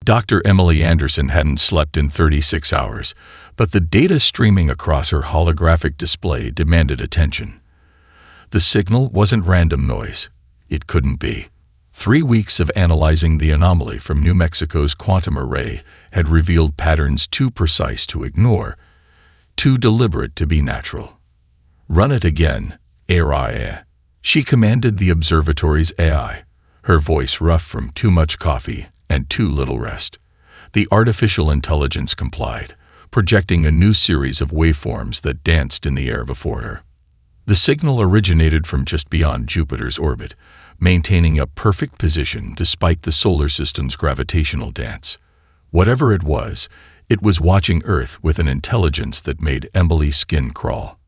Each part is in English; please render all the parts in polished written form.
Dr. Emily Anderson hadn't slept in 36 hours, but the data streaming across her holographic display demanded attention. The signal wasn't random noise. It couldn't be. 3 weeks of analyzing the anomaly from New Mexico's quantum array had revealed patterns too precise to ignore, too deliberate to be natural. "Run it again, AI." She commanded the observatory's AI, her voice rough from too much coffee and too little rest. The artificial intelligence complied, projecting a new series of waveforms that danced in the air before her. The signal originated from just beyond Jupiter's orbit, maintaining a perfect position despite the solar system's gravitational dance. Whatever it was watching Earth with an intelligence that made Emily's skin crawl.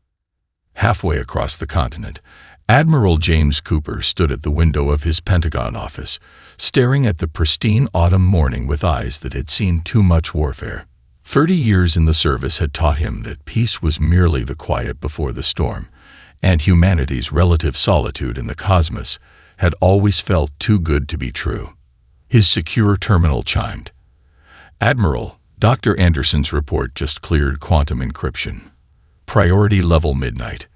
Halfway across the continent, Admiral James Cooper stood at the window of his Pentagon office, staring at the pristine autumn morning with eyes that had seen too much warfare. 30 years in the service had taught him that peace was merely the quiet before the storm, and humanity's relative solitude in the cosmos had always felt too good to be true. His secure terminal chimed. "Admiral, Dr. Anderson's report just cleared quantum encryption. Priority level midnight."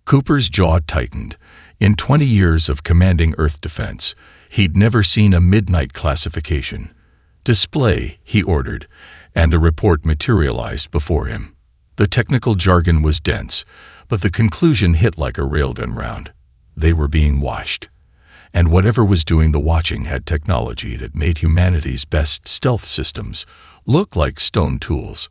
Cooper's jaw tightened. In 20 years of commanding Earth defense, he'd never seen a midnight classification. "Display," he ordered, and the report materialized before him. The technical jargon was dense, but the conclusion hit like a railgun round. They were being watched. And whatever was doing the watching had technology that made humanity's best stealth systems look like stone tools.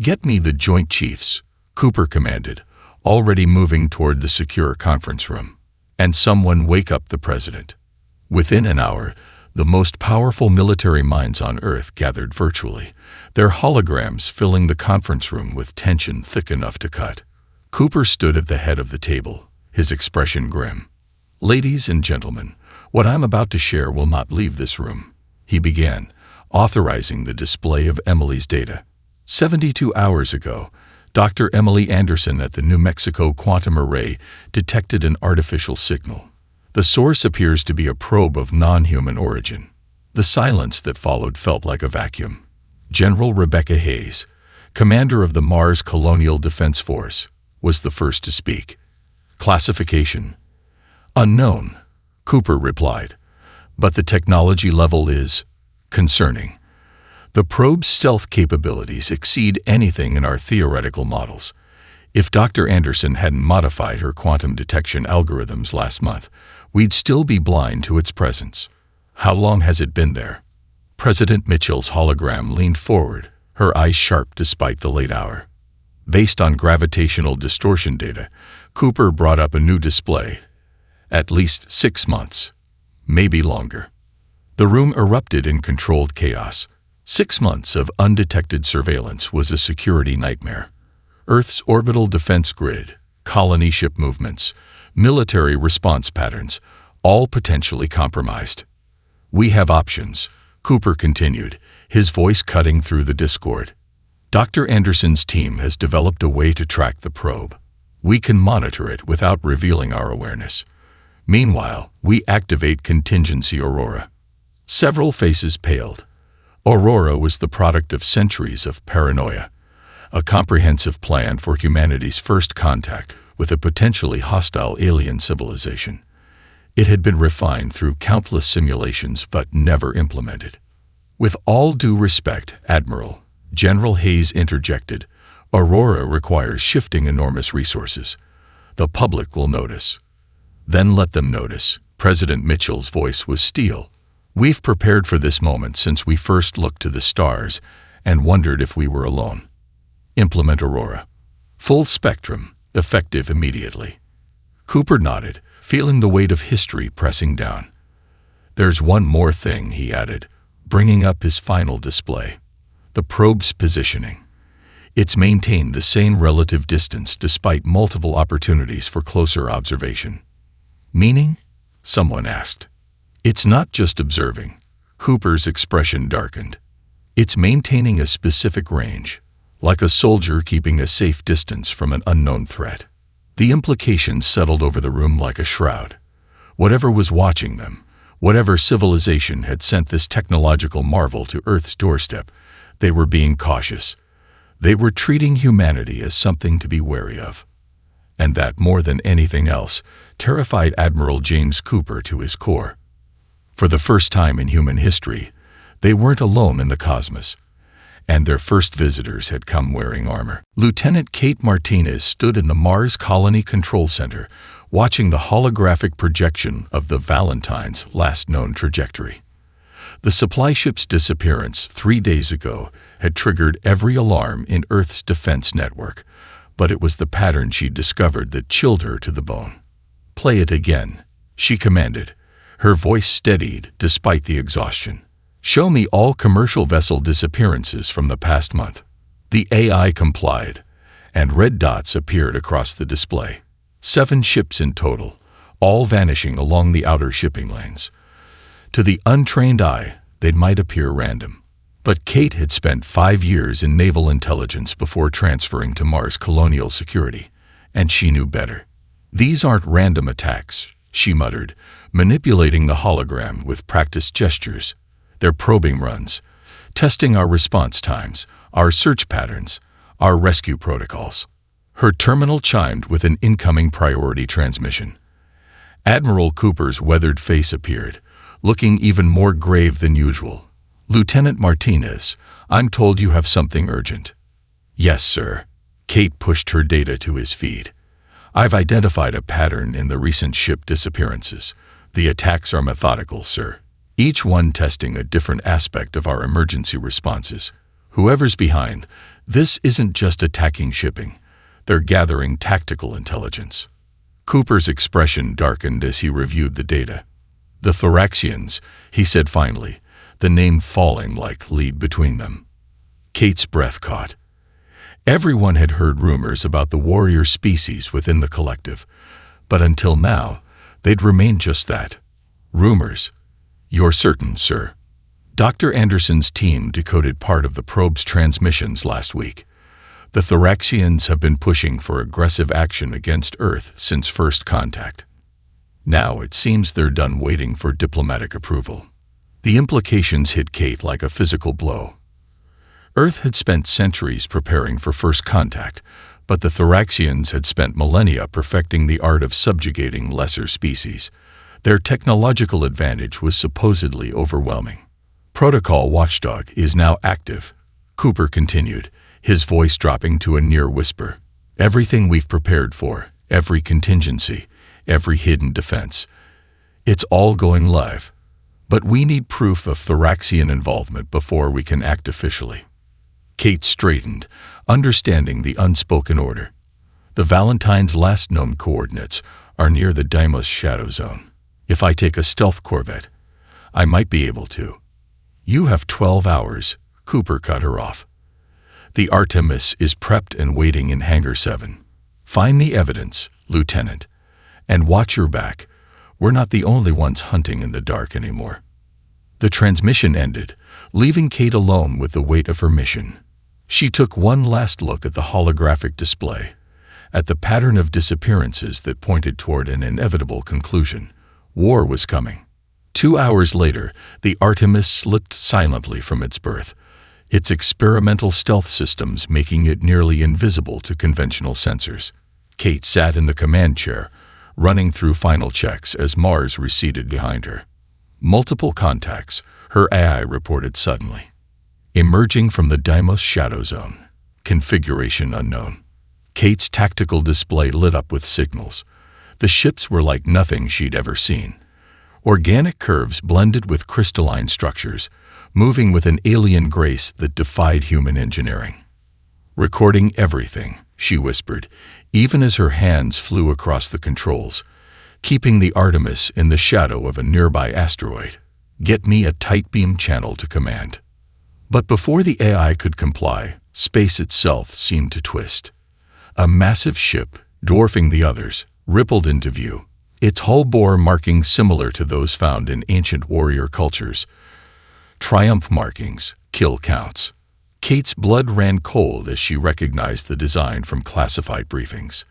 "Get me the Joint Chiefs," Cooper commanded, already moving toward the secure conference room. "And someone wake up the president." Within an hour, the most powerful military minds on Earth gathered virtually, their holograms filling the conference room with tension thick enough to cut. Cooper stood at the head of the table, his expression grim. "Ladies and gentlemen, what I'm about to share will not leave this room," he began, authorizing the display of Emily's data. 72 hours ago, Dr. Emily Anderson at the New Mexico Quantum Array detected an artificial signal. The source appears to be a probe of non-human origin. The silence that followed felt like a vacuum. General Rebecca Hayes, commander of the Mars Colonial Defense Force, was the first to speak. "Classification: unknown," Cooper replied, "but the technology level is concerning. The probe's stealth capabilities exceed anything in our theoretical models. If Dr. Anderson hadn't modified her quantum detection algorithms last month, we'd still be blind to its presence. How long has it been there?" President Mitchell's hologram leaned forward, her eyes sharp despite the late hour. Based on gravitational distortion data, Cooper brought up a new display. "At least 6 months. Maybe longer." The room erupted in controlled chaos. 6 months of undetected surveillance was a security nightmare. Earth's orbital defense grid, colony ship movements, military response patterns, all potentially compromised. "We have options," Cooper continued, his voice cutting through the discord. "Dr. Anderson's team has developed a way to track the probe. We can monitor it without revealing our awareness. Meanwhile, we activate contingency Aurora." Several faces paled. Aurora was the product of centuries of paranoia, a comprehensive plan for humanity's first contact with a potentially hostile alien civilization. It had been refined through countless simulations but never implemented. "With all due respect, Admiral," General Hayes interjected, "Aurora requires shifting enormous resources. The public will notice." "Then let them notice." President Mitchell's voice was steel. "We've prepared for this moment since we first looked to the stars and wondered if we were alone. Implement Aurora. Full spectrum, effective immediately." Cooper nodded, feeling the weight of history pressing down. "There's one more thing," he added, bringing up his final display. "The probe's positioning. It's maintained the same relative distance despite multiple opportunities for closer observation." "Meaning?" someone asked. "It's not just observing." Cooper's expression darkened. "It's maintaining a specific range, like a soldier keeping a safe distance from an unknown threat." The implications settled over the room like a shroud. Whatever was watching them, Whatever civilization had sent this technological marvel to Earth's doorstep, they were being cautious. They were treating humanity as something to be wary of. And that, more than anything else, terrified Admiral James Cooper to his core. For the first time in human history, they weren't alone in the cosmos, and their first visitors had come wearing armor. Lieutenant Kate Martinez stood in the Mars Colony Control Center, watching the holographic projection of the Valentine's last known trajectory. The supply ship's disappearance 3 days ago had triggered every alarm in Earth's defense network, but it was the pattern she'd discovered that chilled her to the bone. "Play it again," she commanded. Her voice steadied despite the exhaustion. "Show me all commercial vessel disappearances from the past month." The AI complied, and red dots appeared across the display. 7 ships in total, all vanishing along the outer shipping lanes. To the untrained eye, they might appear random. But Kate had spent 5 years in naval intelligence before transferring to Mars Colonial Security, and she knew better. "These aren't random attacks," she muttered, manipulating the hologram with practiced gestures. "They're probing runs, testing our response times, our search patterns, our rescue protocols." Her terminal chimed with an incoming priority transmission. Admiral Cooper's weathered face appeared, looking even more grave than usual. "Lieutenant Martinez, I'm told you have something urgent." "Yes, sir." Kate pushed her data to his feed. "I've identified a pattern in the recent ship disappearances. The attacks are methodical, sir, each one testing a different aspect of our emergency responses. Whoever's behind, this isn't just attacking shipping. They're gathering tactical intelligence." Cooper's expression darkened as he reviewed the data. "The Thoraxians," he said finally, the name falling like lead between them. Kate's breath caught. Everyone had heard rumors about the warrior species within the collective, but until now, they'd remained just that. Rumors. "You're certain, sir?" Dr. Anderson's team decoded part of the probe's transmissions last week. The Thoraxians have been pushing for aggressive action against Earth since first contact. Now it seems they're done waiting for diplomatic approval. The implications hit Kate like a physical blow. Earth had spent centuries preparing for first contact, but the Thoraxians had spent millennia perfecting the art of subjugating lesser species. Their technological advantage was supposedly overwhelming. "Protocol Watchdog is now active," Cooper continued, his voice dropping to a near whisper. "Everything we've prepared for, every contingency, every hidden defense, it's all going live. But we need proof of Thoraxian involvement before we can act officially." Kate straightened, understanding the unspoken order. "The Valentine's last known coordinates are near the Deimos shadow zone. If I take a stealth corvette, I might be able to." "You have 12 hours, Cooper cut her off. "The Artemis is prepped and waiting in Hangar 7. Find the evidence, Lieutenant, and watch your back. We're not the only ones hunting in the dark anymore." The transmission ended, leaving Kate alone with the weight of her mission. She took one last look at the holographic display, at the pattern of disappearances that pointed toward an inevitable conclusion. War was coming. 2 hours later, the Artemis slipped silently from its berth, its experimental stealth systems making it nearly invisible to conventional sensors. Kate sat in the command chair, running through final checks as Mars receded behind her. "Multiple contacts," her AI reported suddenly. "Emerging from the Deimos shadow zone. Configuration unknown." Kate's tactical display lit up with signals. The ships were like nothing she'd ever seen. Organic curves blended with crystalline structures, moving with an alien grace that defied human engineering. "Recording everything," she whispered, even as her hands flew across the controls, keeping the Artemis in the shadow of a nearby asteroid. "Get me a tight beam channel to command." But before the AI could comply, space itself seemed to twist. A massive ship, dwarfing the others, rippled into view, its hull bore markings similar to those found in ancient warrior cultures. Triumph markings, kill counts. Kate's blood ran cold as she recognized the design from classified briefings.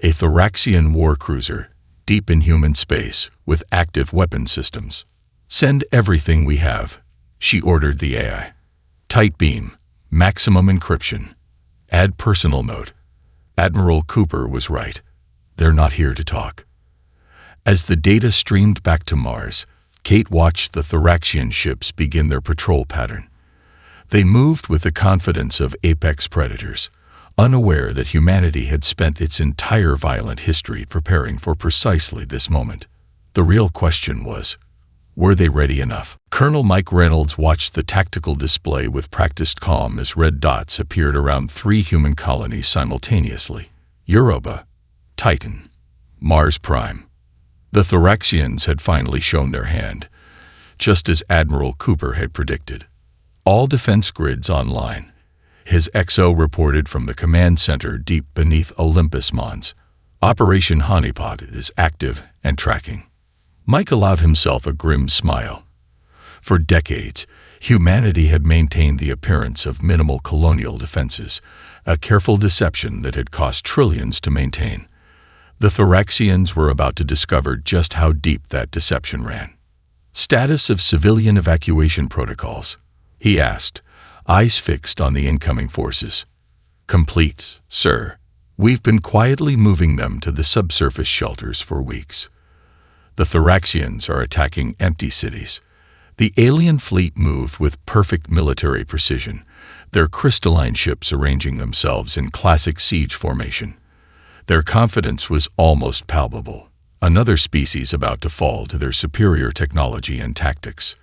A Thoraxian war cruiser, deep in human space, with active weapon systems. "Send everything we have," she ordered the AI. "Tight beam, maximum encryption. Add personal note. Admiral Cooper was right. They're not here to talk." As the data streamed back to Mars, Kate watched the Thoraxian ships begin their patrol pattern. They moved with the confidence of apex predators, unaware that humanity had spent its entire violent history preparing for precisely this moment. The real question was, were they ready enough? Colonel Mike Reynolds watched the tactical display with practiced calm as red dots appeared around 3 human colonies simultaneously: Europa, Titan, Mars Prime. The Thoraxians had finally shown their hand, just as Admiral Cooper had predicted. All defense grids online. His XO reported from the command center deep beneath Olympus Mons. Operation Honeypot is active and tracking. Mike allowed himself a grim smile. For decades, humanity had maintained the appearance of minimal colonial defenses, a careful deception that had cost trillions to maintain. The Thoraxians were about to discover just how deep that deception ran. "Status of civilian evacuation protocols?" he asked, eyes fixed on the incoming forces. "Complete, sir. We've been quietly moving them to the subsurface shelters for weeks." The Thoraxians are attacking empty cities. The alien fleet moved with perfect military precision, their crystalline ships arranging themselves in classic siege formation. Their confidence was almost palpable, another species about to fall to their superior technology and tactics.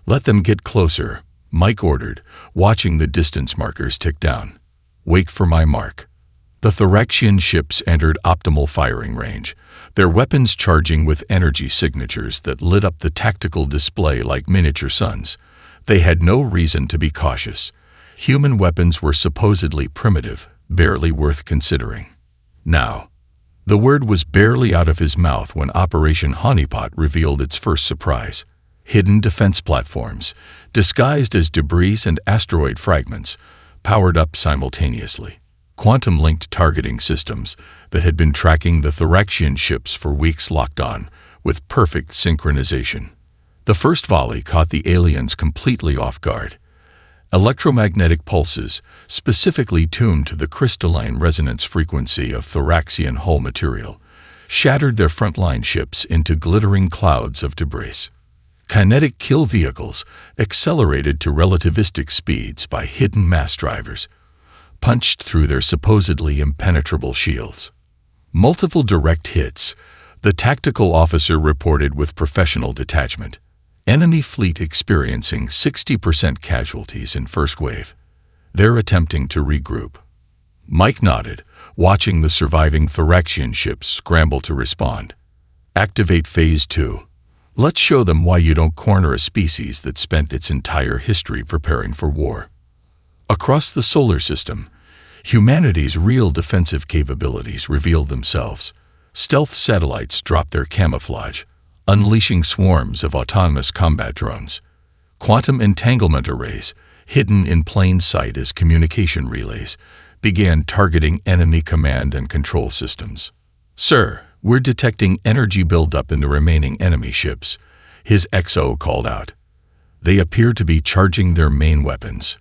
"Let them get closer," Mike ordered, watching the distance markers tick down. "Wait for my mark." The Thoraxian ships entered optimal firing range, their weapons charging with energy signatures that lit up the tactical display like miniature suns. They had no reason to be cautious. Human weapons were supposedly primitive, barely worth considering. Now, the word was barely out of his mouth when Operation Honeypot revealed its first surprise. Hidden defense platforms, disguised as debris and asteroid fragments, powered up simultaneously. Quantum-linked targeting systems that had been tracking the Thoraxian ships for weeks locked on, with perfect synchronization. The first volley caught the aliens completely off guard. Electromagnetic pulses, specifically tuned to the crystalline resonance frequency of Thoraxian hull material, shattered their frontline ships into glittering clouds of debris. Kinetic kill vehicles, accelerated to relativistic speeds by hidden mass drivers, punched through their supposedly impenetrable shields. Multiple direct hits, the tactical officer reported with professional detachment. Enemy fleet experiencing 60% casualties in first wave. They're attempting to regroup. Mike nodded, watching the surviving Thoraxian ships scramble to respond. "Activate Phase 2. Let's show them why you don't corner a species that spent its entire history preparing for war." Across the solar system, humanity's real defensive capabilities revealed themselves. Stealth satellites dropped their camouflage, unleashing swarms of autonomous combat drones. Quantum entanglement arrays, hidden in plain sight as communication relays, began targeting enemy command and control systems. "Sir, we're detecting energy buildup in the remaining enemy ships," his XO called out. "They appear to be charging their main weapons."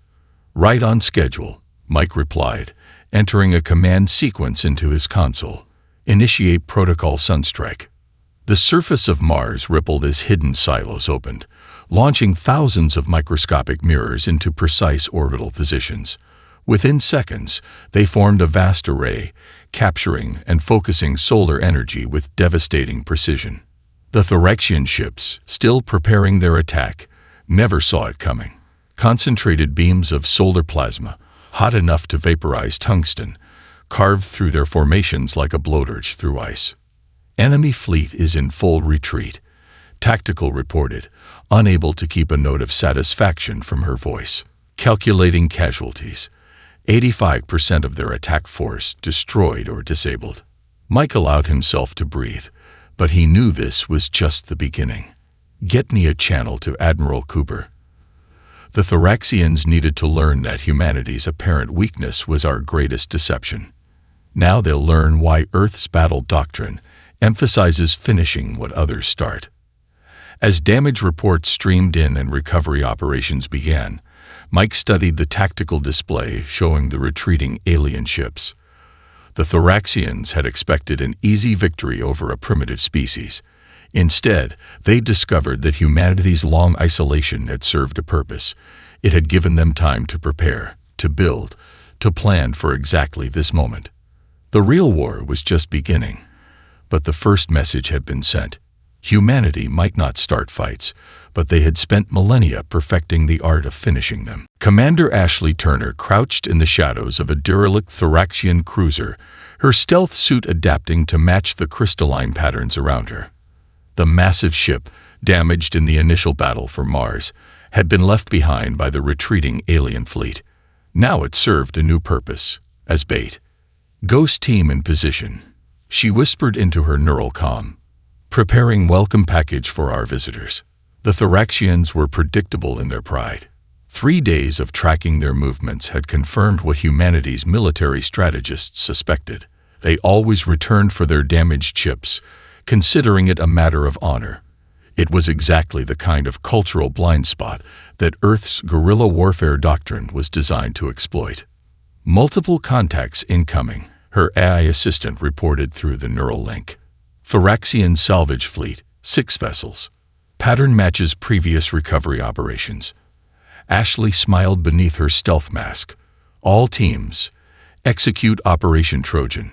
"Right on schedule," Mike replied, entering a command sequence into his console. "Initiate Protocol Sunstrike." The surface of Mars rippled as hidden silos opened, launching thousands of microscopic mirrors into precise orbital positions. Within seconds, they formed a vast array, capturing and focusing solar energy with devastating precision. The Thoraxian ships, still preparing their attack, never saw it coming. Concentrated beams of solar plasma, hot enough to vaporize tungsten, carved through their formations like a blowtorch through ice. "Enemy fleet is in full retreat," Tactical reported, unable to keep a note of satisfaction from her voice. "Calculating casualties. 85% of their attack force destroyed or disabled." Mike allowed himself to breathe, but he knew this was just the beginning. "Get me a channel to Admiral Cooper." The Thoraxians needed to learn that humanity's apparent weakness was our greatest deception. Now they'll learn why Earth's battle doctrine emphasizes finishing what others start. As damage reports streamed in and recovery operations began, Mike studied the tactical display showing the retreating alien ships. The Thoraxians had expected an easy victory over a primitive species. Instead, they discovered that humanity's long isolation had served a purpose. It had given them time to prepare, to build, to plan for exactly this moment. The real war was just beginning. But the first message had been sent. Humanity might not start fights, but they had spent millennia perfecting the art of finishing them. Commander Ashley Turner crouched in the shadows of a derelict Thoraxian cruiser, her stealth suit adapting to match the crystalline patterns around her. The massive ship, damaged in the initial battle for Mars, had been left behind by the retreating alien fleet. Now it served a new purpose, as bait. "Ghost team in position," she whispered into her neural comm. "Preparing welcome package for our visitors." The Thoraxians were predictable in their pride. 3 days of tracking their movements had confirmed what humanity's military strategists suspected. They always returned for their damaged ships, considering it a matter of honor. It was exactly the kind of cultural blind spot that Earth's guerrilla warfare doctrine was designed to exploit. "Multiple contacts incoming," her AI assistant reported through the neural link. "Thoraxian salvage fleet, 6 vessels. Pattern matches previous recovery operations." Ashley smiled beneath her stealth mask. "All teams, execute Operation Trojan.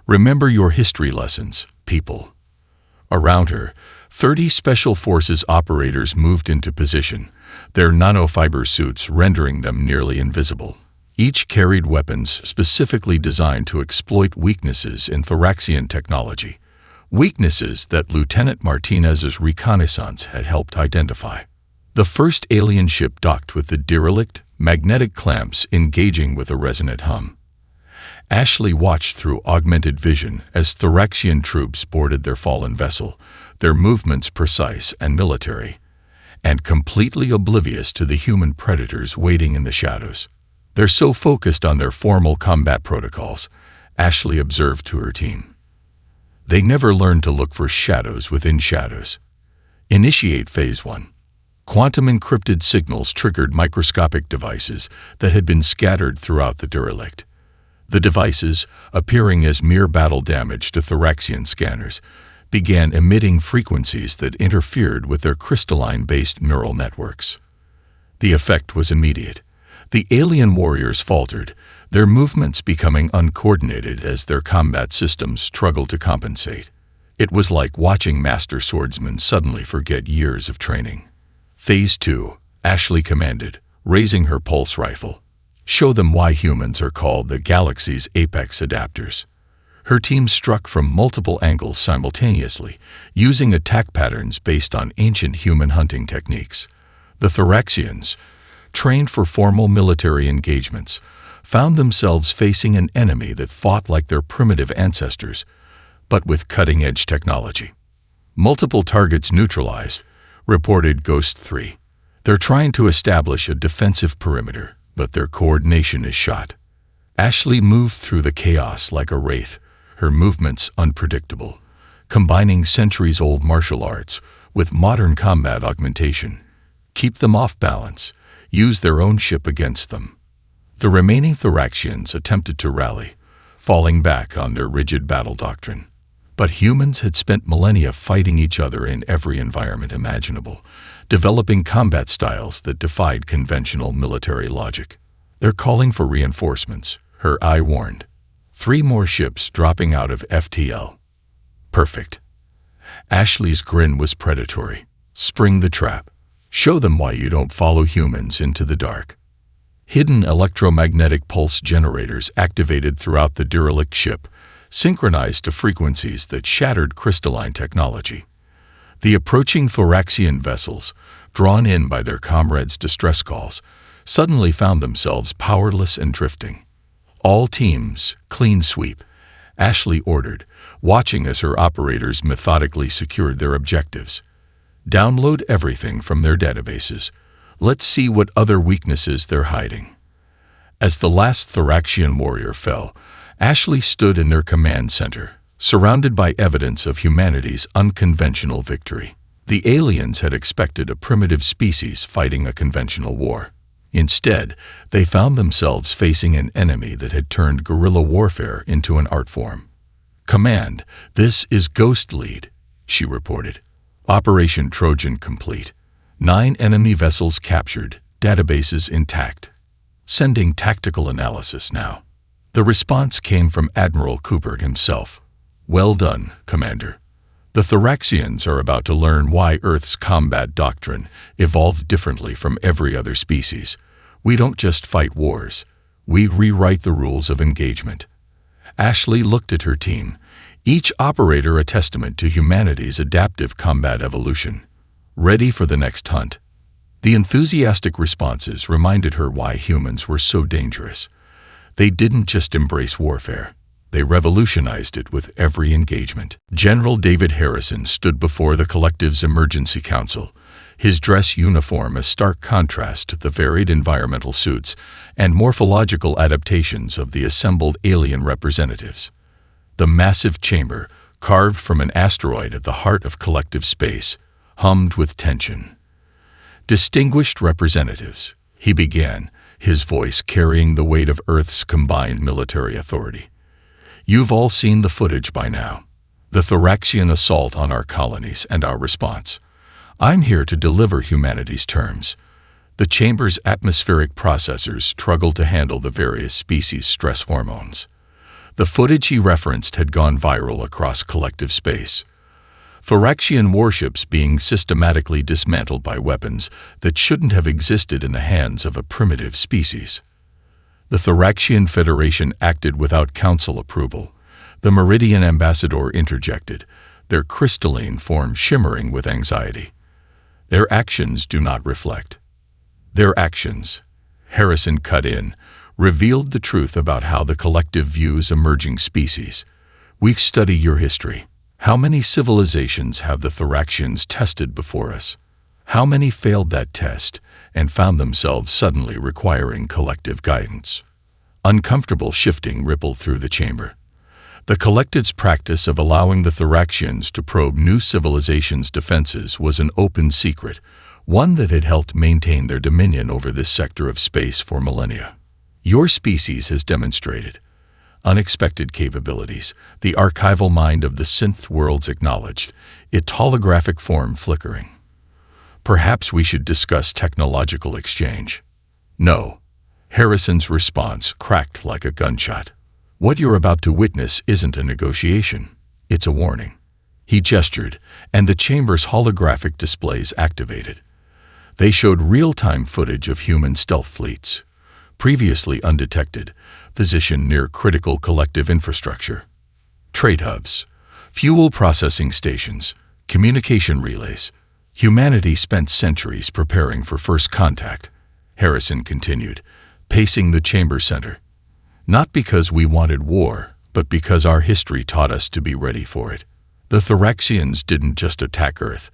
Remember your history lessons, people." Around her, 30 Special Forces operators moved into position, their nanofiber suits rendering them nearly invisible. Each carried weapons specifically designed to exploit weaknesses in Thoraxian technology, weaknesses that Lieutenant Martinez's reconnaissance had helped identify. The first alien ship docked with the derelict, magnetic clamps engaging with a resonant hum. Ashley watched through augmented vision as Thoraxian troops boarded their fallen vessel, their movements precise and military, and completely oblivious to the human predators waiting in the shadows. "They're so focused on their formal combat protocols," Ashley observed to her team. "They never learned to look for shadows within shadows." Initiate Phase 1. Quantum encrypted signals triggered microscopic devices that had been scattered throughout the derelict. The devices, appearing as mere battle damage to Thoraxian scanners, began emitting frequencies that interfered with their crystalline-based neural networks. The effect was immediate. The alien warriors faltered, their movements becoming uncoordinated as their combat systems struggled to compensate. It was like watching master swordsmen suddenly forget years of training. "Phase 2, Ashley commanded, raising her pulse rifle. "Show them why humans are called the galaxy's apex adapters." Her team struck from multiple angles simultaneously, using attack patterns based on ancient human hunting techniques. The Thoraxians, trained for formal military engagements, found themselves facing an enemy that fought like their primitive ancestors, but with cutting-edge technology. "Multiple targets neutralized," reported Ghost 3. "They're trying to establish a defensive perimeter, but their coordination is shot." Ashley moved through the chaos like a wraith, her movements unpredictable, combining centuries-old martial arts with modern combat augmentation. "Keep them off balance. Use their own ship against them." The remaining Thoraxians attempted to rally, falling back on their rigid battle doctrine. But humans had spent millennia fighting each other in every environment imaginable, developing combat styles that defied conventional military logic. "They're calling for reinforcements," her eye warned. 3 more ships dropping out of FTL. "Perfect." Ashley's grin was predatory. "Spring the trap. Show them why you don't follow humans into the dark." Hidden electromagnetic pulse generators activated throughout the derelict ship, synchronized to frequencies that shattered crystalline technology. The approaching Thoraxian vessels, drawn in by their comrades' distress calls, suddenly found themselves powerless and drifting. "All teams, clean sweep," Ashley ordered, watching as her operators methodically secured their objectives. "Download everything from their databases. Let's see what other weaknesses they're hiding." As the last Thoraxian warrior fell, Ashley stood in their command center, surrounded by evidence of humanity's unconventional victory. The aliens had expected a primitive species fighting a conventional war. Instead, they found themselves facing an enemy that had turned guerrilla warfare into an art form. "Command, this is Ghost Lead," she reported. "Operation Trojan complete. 9 enemy vessels captured, databases intact. Sending tactical analysis now." The response came from Admiral Cooper himself. "Well done, Commander. The Thoraxians are about to learn why Earth's combat doctrine evolved differently from every other species. We don't just fight wars. We rewrite the rules of engagement." Ashley looked at her team, each operator a testament to humanity's adaptive combat evolution, ready for the next hunt. The enthusiastic responses reminded her why humans were so dangerous. They didn't just embrace warfare. They revolutionized it with every engagement. General David Harrison stood before the collective's emergency council, his dress uniform a stark contrast to the varied environmental suits and morphological adaptations of the assembled alien representatives. The massive chamber, carved from an asteroid at the heart of collective space, hummed with tension. "Distinguished representatives," he began, his voice carrying the weight of Earth's combined military authority. "You've all seen the footage by now. The Thoraxian assault on our colonies and our response. I'm here to deliver humanity's terms." The chamber's atmospheric processors struggled to handle the various species' stress hormones. The footage he referenced had gone viral across collective space. Thoraxian warships being systematically dismantled by weapons that shouldn't have existed in the hands of a primitive species. The Thoraxian Federation acted without council approval. The Meridian ambassador interjected, their crystalline form shimmering with anxiety. "Their actions do not reflect." "Their actions," Harrison cut in, revealed the truth about how the collective views emerging species. "We've studied your history. How many civilizations have the Thoraxians tested before us? How many failed that test and found themselves suddenly requiring collective guidance?" Uncomfortable shifting rippled through the chamber. The collective's practice of allowing the Thoraxians to probe new civilizations' defenses was an open secret, one that had helped maintain their dominion over this sector of space for millennia. "Your species has demonstrated unexpected capabilities," the archival mind of the synth worlds acknowledged, its holographic form flickering. "Perhaps we should discuss technological exchange." "No." Harrison's response cracked like a gunshot. "What you're about to witness isn't a negotiation. It's a warning." He gestured, and the chamber's holographic displays activated. They showed real-time footage of human stealth fleets, previously undetected, positioned near critical collective infrastructure. Trade hubs, fuel processing stations, communication relays. Humanity spent centuries preparing for first contact, Harrison continued, pacing the chamber center. "Not because we wanted war, but because our history taught us to be ready for it. The Thoraxians didn't just attack Earth.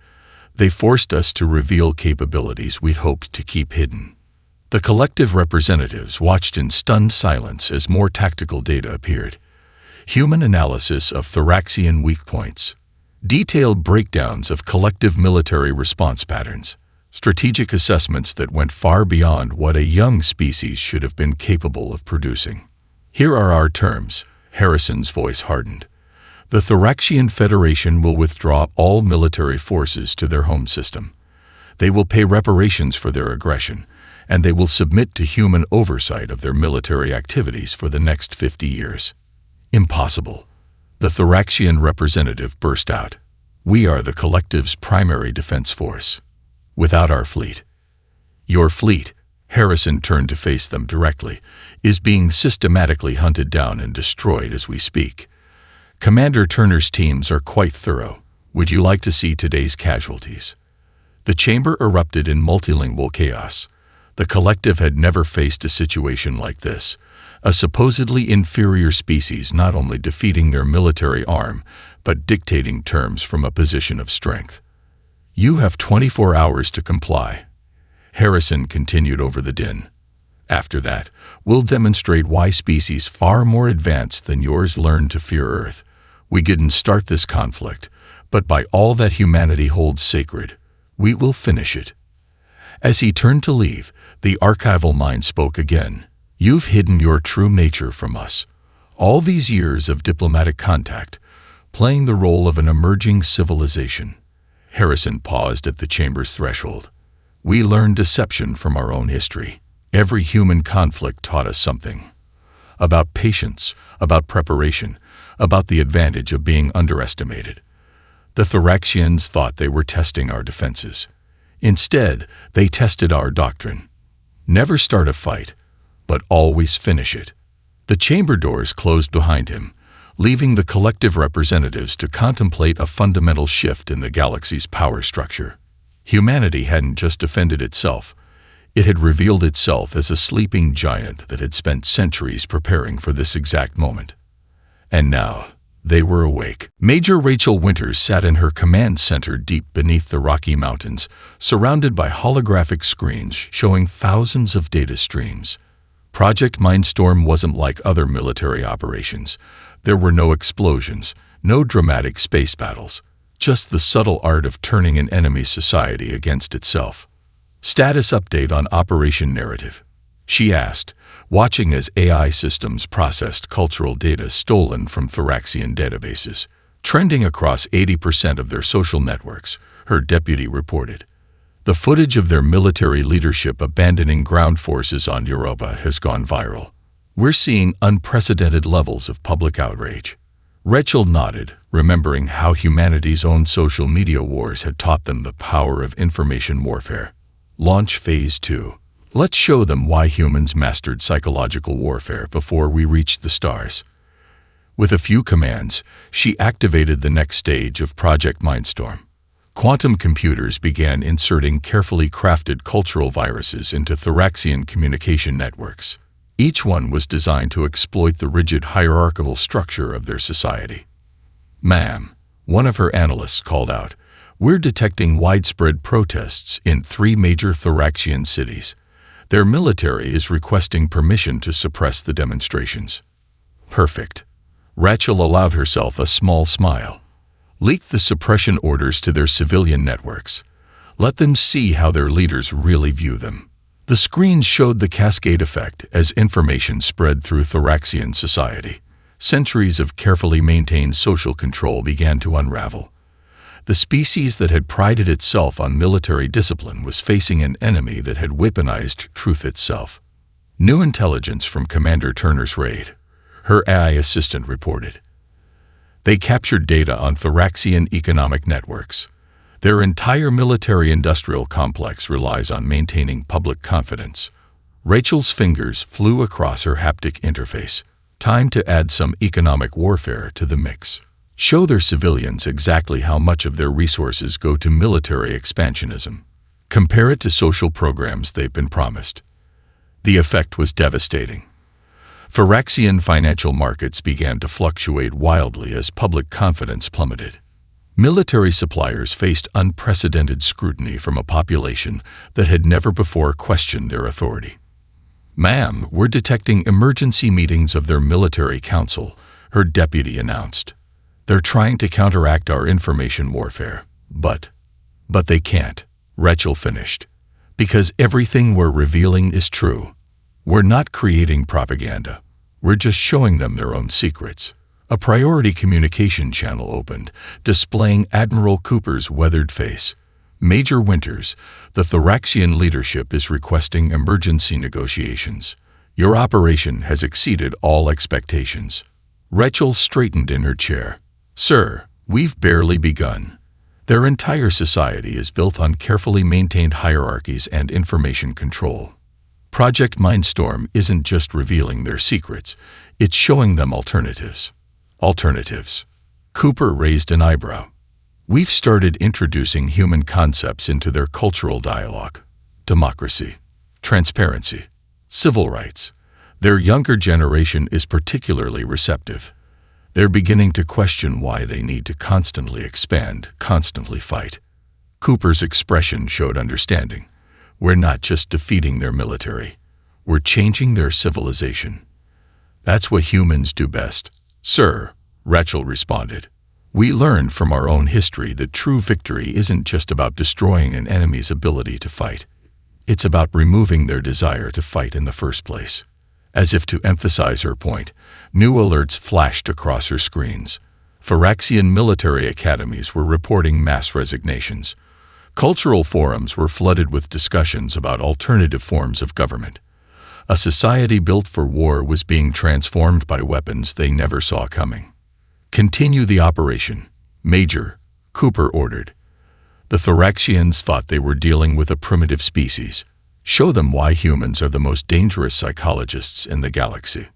They forced us to reveal capabilities we'd hoped to keep hidden." The collective representatives watched in stunned silence as more tactical data appeared. Human analysis of Thoraxian weak points, detailed breakdowns of collective military response patterns, strategic assessments that went far beyond what a young species should have been capable of producing. "Here are our terms," Harrison's voice hardened. "The Thoraxian Federation will withdraw all military forces to their home system. They will pay reparations for their aggression, and they will submit to human oversight of their military activities for the next 50 years. "Impossible," the Thoraxian representative burst out. "We are the collective's primary defense force. Without our fleet." "Your fleet," Harrison turned to face them directly, "is being systematically hunted down and destroyed as we speak. Commander Turner's teams are quite thorough. Would you like to see today's casualties?" The chamber erupted in multilingual chaos. The collective had never faced a situation like this, a supposedly inferior species not only defeating their military arm, but dictating terms from a position of strength. "You have 24 hours to comply," Harrison continued over the din. "After that, we'll demonstrate why species far more advanced than yours learned to fear Earth. We didn't start this conflict, but by all that humanity holds sacred, we will finish it." As he turned to leave, the archival mind spoke again. "You've hidden your true nature from us. All these years of diplomatic contact, playing the role of an emerging civilization." Harrison paused at the chamber's threshold. "We learned deception from our own history. Every human conflict taught us something. About patience, about preparation, about the advantage of being underestimated. The Thoraxians thought they were testing our defenses. Instead, they tested our doctrine. Never start a fight, but always finish it." The chamber doors closed behind him, leaving the collective representatives to contemplate a fundamental shift in the galaxy's power structure. Humanity hadn't just defended itself. It had revealed itself as a sleeping giant that had spent centuries preparing for this exact moment. And now, they were awake. Major Rachel Winters sat in her command center deep beneath the Rocky Mountains, surrounded by holographic screens showing thousands of data streams. Project Mindstorm wasn't like other military operations. There were no explosions, no dramatic space battles, just the subtle art of turning an enemy society against itself. "Status update on Operation Narrative," she asked, watching as AI systems processed cultural data stolen from Thoraxian databases. "Trending across 80% of their social networks," her deputy reported. "The footage of their military leadership abandoning ground forces on Europa has gone viral. We're seeing unprecedented levels of public outrage." Rachel nodded, remembering how humanity's own social media wars had taught them the power of information warfare. Launch Phase 2. Let's show them why humans mastered psychological warfare before we reached the stars. With a few commands, she activated the next stage of Project Mindstorm. Quantum computers began inserting carefully crafted cultural viruses into Thoraxian communication networks. Each one was designed to exploit the rigid hierarchical structure of their society. "Ma'am," one of her analysts called out, "we're detecting widespread protests in 3 major Thoraxian cities. Their military is requesting permission to suppress the demonstrations." "Perfect." Rachel allowed herself a small smile. "Leak the suppression orders to their civilian networks. Let them see how their leaders really view them." The screens showed the cascade effect as information spread through Thoraxian society. Centuries of carefully maintained social control began to unravel. The species that had prided itself on military discipline was facing an enemy that had weaponized truth itself. "New intelligence from Commander Turner's raid," her AI assistant reported. "They captured data on Thoraxian economic networks. Their entire military-industrial complex relies on maintaining public confidence." Rachel's fingers flew across her haptic interface. "Time to add some economic warfare to the mix. Show their civilians exactly how much of their resources go to military expansionism. Compare it to social programs they've been promised." The effect was devastating. Thoraxian financial markets began to fluctuate wildly as public confidence plummeted. Military suppliers faced unprecedented scrutiny from a population that had never before questioned their authority. "Ma'am, we're detecting emergency meetings of their military council," her deputy announced. "They're trying to counteract our information warfare, but they can't," Rachel finished, "because everything we're revealing is true. We're not creating propaganda. We're just showing them their own secrets." A priority communication channel opened, displaying Admiral Cooper's weathered face. "Major Winters, the Thoraxian leadership is requesting emergency negotiations. Your operation has exceeded all expectations." Rachel straightened in her chair. "Sir, we've barely begun. Their entire society is built on carefully maintained hierarchies and information control. Project Mindstorm isn't just revealing their secrets, it's showing them alternatives." "Alternatives?" Cooper raised an eyebrow. "We've started introducing human concepts into their cultural dialogue. Democracy, transparency, civil rights. Their younger generation is particularly receptive. They're beginning to question why they need to constantly expand, constantly fight." Cooper's expression showed understanding. "We're not just defeating their military. We're changing their civilization. That's what humans do best." "Sir," Rachel responded, We learned from our own history that true victory isn't just about destroying an enemy's ability to fight. It's about removing their desire to fight in the first place. As if to emphasize her point, new alerts flashed across her screens. Phyraxian military academies were reporting mass resignations. Cultural forums were flooded with discussions about alternative forms of government. A society built for war was being transformed by weapons they never saw coming. "Continue the operation, Major," Cooper ordered. The Phyraxians thought they were dealing with a primitive species. Show them why humans are the most dangerous psychologists in the galaxy.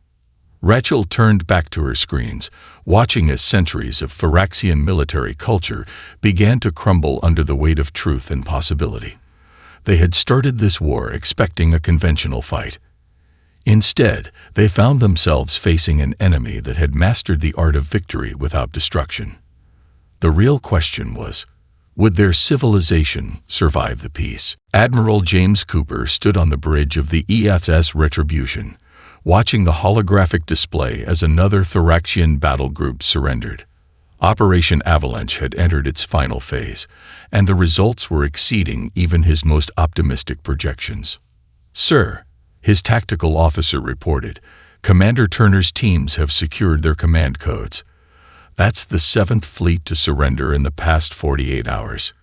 Rachel turned back to her screens, watching as centuries of Phyraxian military culture began to crumble under the weight of truth and possibility. They had started this war expecting a conventional fight. Instead, they found themselves facing an enemy that had mastered the art of victory without destruction. The real question was, would their civilization survive the peace? Admiral James Cooper stood on the bridge of the EFS Retribution, watching the holographic display as another Phyraxian battle group surrendered. Operation Avalanche had entered its final phase, and the results were exceeding even his most optimistic projections. "Sir," his tactical officer reported, "Commander Turner's teams have secured their command codes. That's the 7th fleet to surrender in the past 48 hours.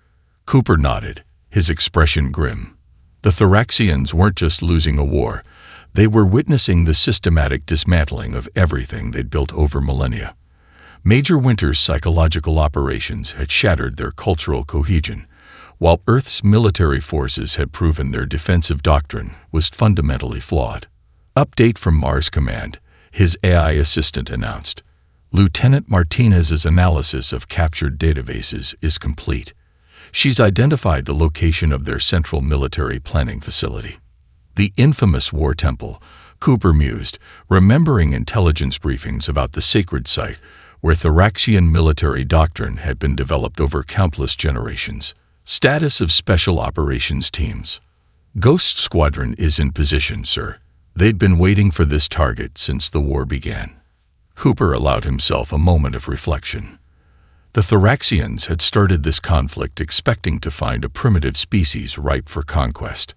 Cooper nodded, his expression grim. The Phyraxians weren't just losing a war, they were witnessing the systematic dismantling of everything they'd built over millennia. Major Winter's psychological operations had shattered their cultural cohesion, while Earth's military forces had proven their defensive doctrine was fundamentally flawed. "Update from Mars Command," his AI assistant announced. "Lieutenant Martinez's analysis of captured databases is complete. She's identified the location of their central military planning facility." The infamous War Temple, Cooper mused, remembering intelligence briefings about the sacred site where Phyraxian military doctrine had been developed over countless generations. Status of Special Operations Teams. "Ghost Squadron is in position, sir. They'd been waiting for this target since the war began." Cooper allowed himself a moment of reflection. The Phyraxians had started this conflict expecting to find a primitive species ripe for conquest.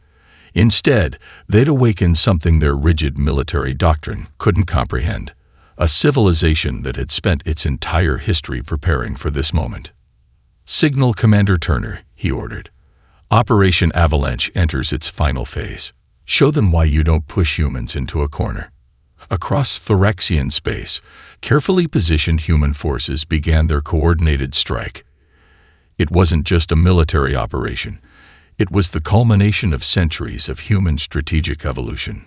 Instead, they'd awakened something their rigid military doctrine couldn't comprehend, a civilization that had spent its entire history preparing for this moment. "Signal Commander Turner," he ordered. "Operation Avalanche enters its final phase. Show them why you don't push humans into a corner." Across Phyraxian space, carefully positioned human forces began their coordinated strike. It wasn't just a military operation. It was the culmination of centuries of human strategic evolution.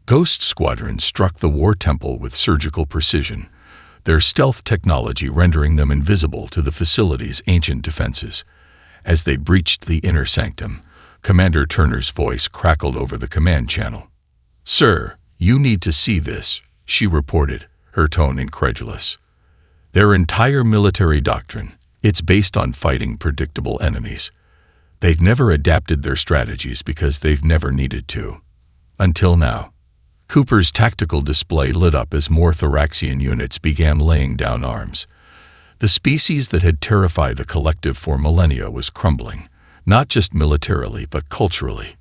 Ghost Squadron struck the War Temple with surgical precision, their stealth technology rendering them invisible to the facility's ancient defenses. As they breached the inner sanctum, Commander Turner's voice crackled over the command channel. "Sir, you need to see this," she reported, her tone incredulous. "Their entire military doctrine, it's based on fighting predictable enemies. They've never adapted their strategies because they've never needed to. Until now." Cooper's tactical display lit up as more Phyraxian units began laying down arms. The species that had terrified the collective for millennia was crumbling, not just militarily but culturally.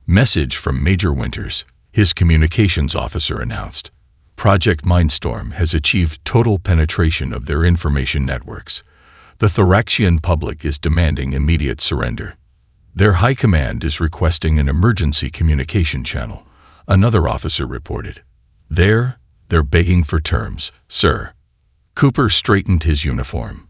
"Message from Major Winters," his communications officer announced. "Project Mindstorm has achieved total penetration of their information networks. The Phyraxian public is demanding immediate surrender. Their high command is requesting an emergency communication channel," another officer reported. They're begging for terms, sir." Cooper straightened his uniform.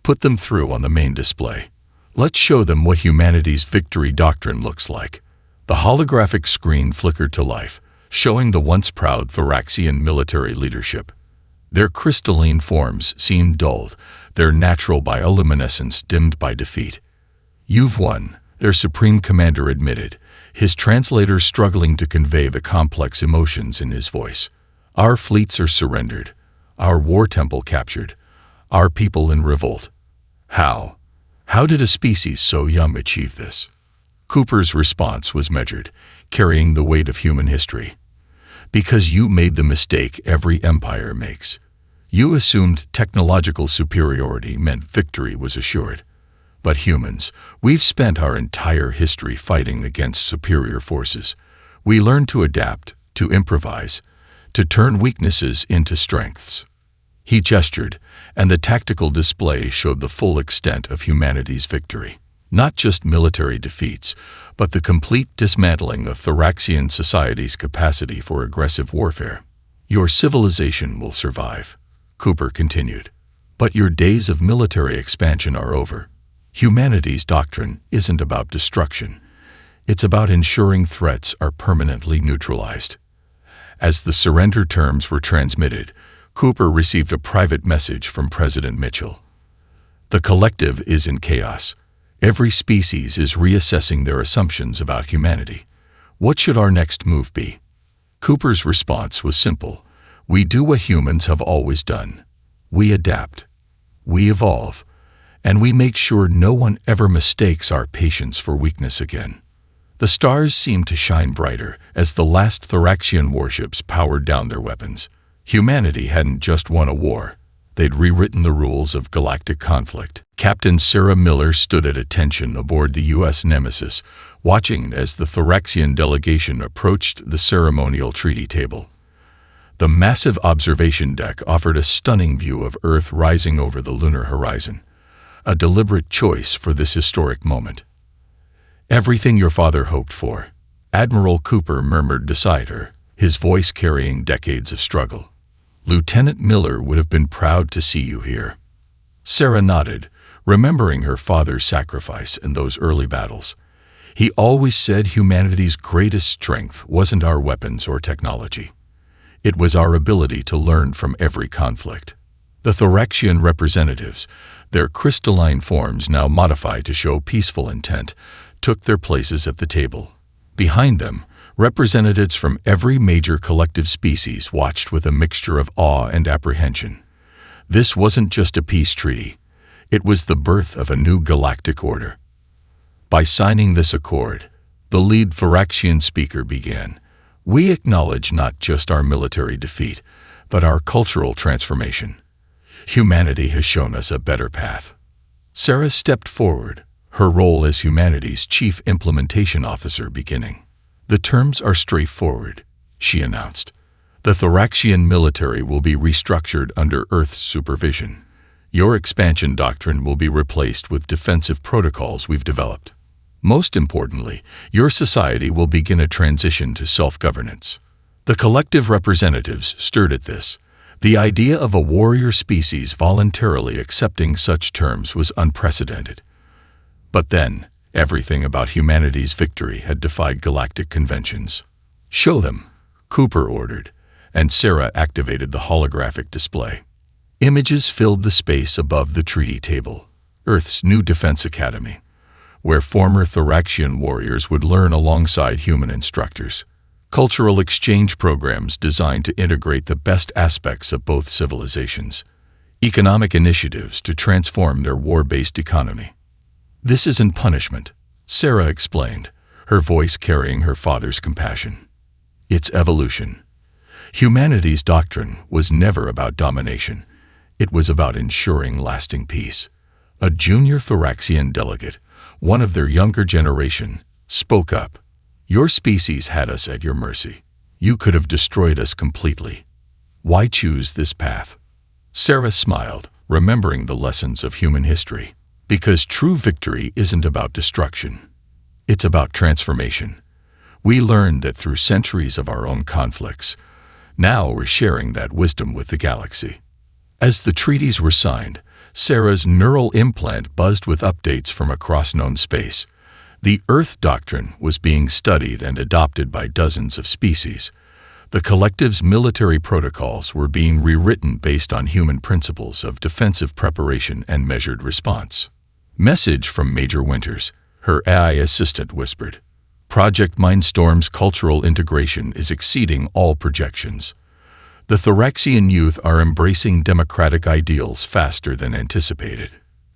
"Put them through on the main display. Let's show them what humanity's victory doctrine looks like." The holographic screen flickered to life, showing the once proud Phyraxian military leadership. Their crystalline forms seemed dulled, their natural bioluminescence dimmed by defeat. "You've won," their supreme commander admitted, his translator struggling to convey the complex emotions in his voice. "Our fleets are surrendered, our war temple captured, our people in revolt. How? How did a species so young achieve this?" Cooper's response was measured, carrying the weight of human history. "Because you made the mistake every empire makes. You assumed technological superiority meant victory was assured. But humans, we've spent our entire history fighting against superior forces. We learned to adapt, to improvise, to turn weaknesses into strengths. He gestured, and the tactical display showed the full extent of humanity's victory. Not just military defeats, but the complete dismantling of Thoraxian society's capacity for aggressive warfare. Your civilization will survive, Cooper continued. But your days of military expansion are over. Humanity's doctrine isn't about destruction. It's about ensuring threats are permanently neutralized. As the surrender terms were transmitted, Cooper received a private message from President Mitchell. The collective is in chaos. Every species is reassessing their assumptions about humanity. What should our next move be? Cooper's response was simple. We do what humans have always done. We adapt. We evolve. And we make sure no one ever mistakes our patience for weakness again. The stars seemed to shine brighter as the last Thoraxian warships powered down their weapons. Humanity hadn't just won a war. They'd rewritten the rules of galactic conflict. Captain Sarah Miller stood at attention aboard the U.S. Nemesis, watching as the Thoraxian delegation approached the ceremonial treaty table. The massive observation deck offered a stunning view of Earth rising over the lunar horizon. A deliberate choice for this historic moment. Everything your father hoped for, Admiral Cooper murmured beside her, his voice carrying decades of struggle. Lieutenant Miller would have been proud to see you here. Sarah nodded, remembering her father's sacrifice in those early battles. He always said humanity's greatest strength wasn't our weapons or technology. It was our ability to learn from every conflict. The Thoraxian representatives, their crystalline forms now modified to show peaceful intent, took their places at the table. Behind them, representatives from every major collective species watched with a mixture of awe and apprehension. This wasn't just a peace treaty. It was the birth of a new galactic order. By signing this accord, the lead Thoraxian speaker began, we acknowledge not just our military defeat, but our cultural transformation. Humanity has shown us a better path. Sarah stepped forward, her role as humanity's chief implementation officer beginning. The terms are straightforward, she announced. The Thoraxian military will be restructured under Earth's supervision. Your expansion doctrine will be replaced with defensive protocols we've developed. Most importantly, your society will begin a transition to self-governance. The collective representatives stirred at this. The idea of a warrior species voluntarily accepting such terms was unprecedented. But then, everything about humanity's victory had defied galactic conventions. Show them, Cooper ordered, and Sarah activated the holographic display. Images filled the space above the treaty table, Earth's new defense academy, where former Thoraxian warriors would learn alongside human instructors. Cultural exchange programs designed to integrate the best aspects of both civilizations. Economic initiatives to transform their war-based economy. This isn't punishment, Sarah explained, her voice carrying her father's compassion. It's evolution. Humanity's doctrine was never about domination. It was about ensuring lasting peace. A junior Thoraxian delegate, one of their younger generation, spoke up. Your species had us at your mercy. You could have destroyed us completely. Why choose this path? Sarah smiled, remembering the lessons of human history. Because true victory isn't about destruction. It's about transformation. We learned that through centuries of our own conflicts. Now we're sharing that wisdom with the galaxy. As the treaties were signed, Sarah's neural implant buzzed with updates from across known space. The Earth Doctrine was being studied and adopted by dozens of species. The collective's military protocols were being rewritten based on human principles of defensive preparation and measured response. Message from Major Winters, her AI assistant whispered. Project Mindstorm's cultural integration is exceeding all projections. The Thoraxian youth are embracing democratic ideals faster than anticipated.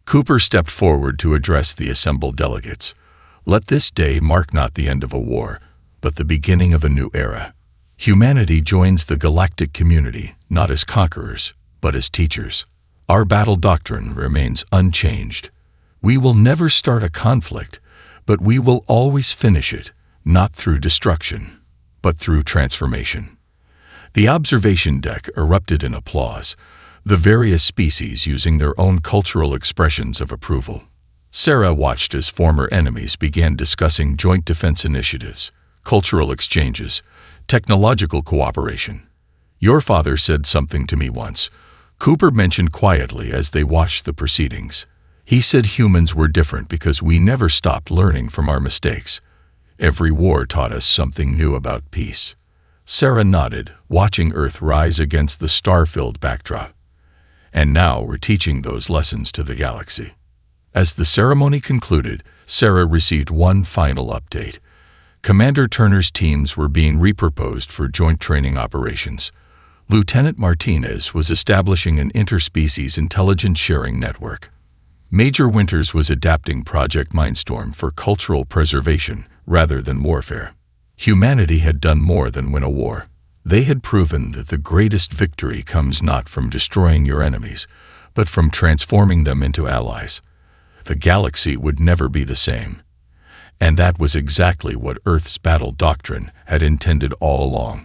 Cooper stepped forward to address the assembled delegates. Let this day mark not the end of a war, but the beginning of a new era. Humanity joins the galactic community, not as conquerors, But as teachers, our battle doctrine remains unchanged. We will never start a conflict, but we will always finish it, not through destruction, but through transformation. The observation deck erupted in applause, the various species using their own cultural expressions of approval. Sarah watched as former enemies began discussing joint defense initiatives, cultural exchanges, technological cooperation. "Your father said something to me once," Cooper mentioned quietly as they watched the proceedings. "He said humans were different because we never stopped learning from our mistakes. Every war taught us something new about peace." Sarah nodded, watching Earth rise against the star-filled backdrop. "And now we're teaching those lessons to the galaxy." As the ceremony concluded, Sarah received one final update. Commander Turner's teams were being repurposed for joint training operations. Lieutenant Martinez was establishing an interspecies intelligence sharing network. Major Winters was adapting Project Mindstorm for cultural preservation rather than warfare. Humanity had done more than win a war. They had proven that the greatest victory comes not from destroying your enemies, but from transforming them into allies. The galaxy would never be the same. And that was exactly what Earth's battle doctrine had intended all along.